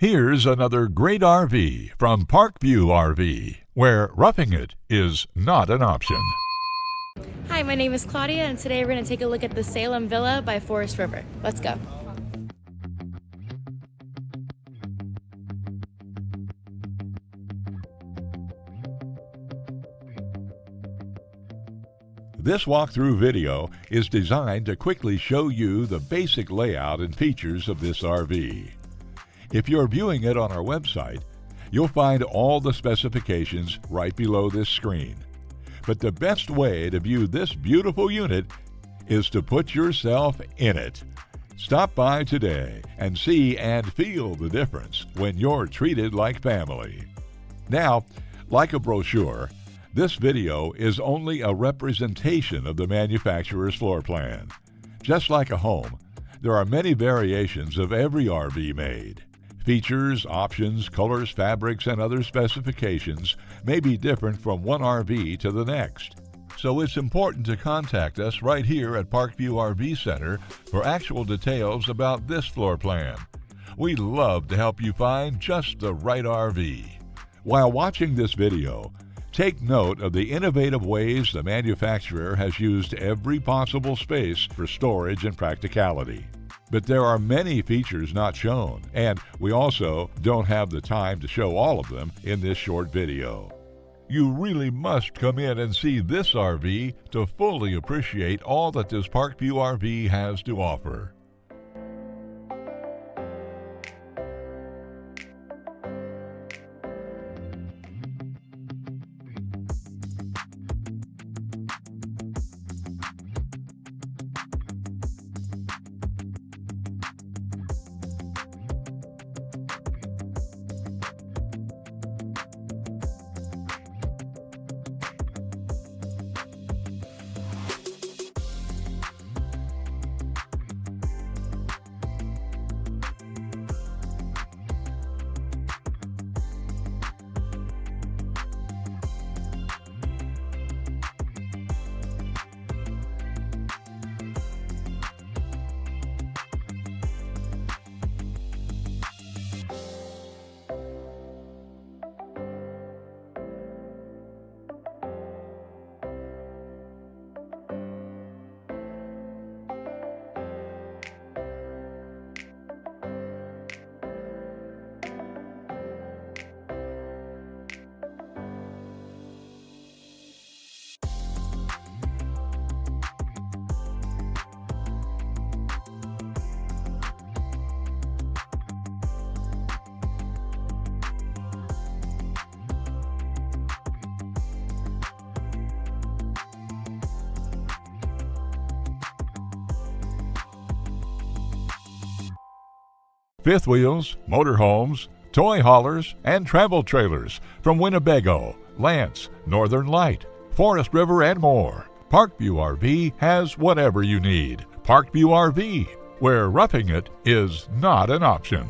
Here's another great RV from Parkview RV, where roughing it is not an option. Hi, my name is Claudia, and today we're going to take a look at the Salem Villa by Forest River. Let's go. This walkthrough video is designed to quickly show you the basic layout and features of this RV. If you're viewing it on our website, you'll find all the specifications right below this screen. But the best way to view this beautiful unit is to put yourself in it. Stop by today and see and feel the difference when you're treated like family. Now, like a brochure, this video is only a representation of the manufacturer's floor plan. Just like a home, there are many variations of every RV made. Features, options, colors, fabrics, and other specifications may be different from one RV to the next. So it's important to contact us right here at Parkview RV Center for actual details about this floor plan. We'd love to help you find just the right RV. While watching this video, take note of the innovative ways the manufacturer has used every possible space for storage and practicality. But there are many features not shown, and we also don't have the time to show all of them in this short video. You really must come in and see this RV to fully appreciate all that this Parkview RV has to offer. Fifth wheels, motorhomes, toy haulers, and travel trailers from Winnebago, Lance, Northern Light, Forest River, and more. Parkview RV has whatever you need. Parkview RV, where roughing it is not an option.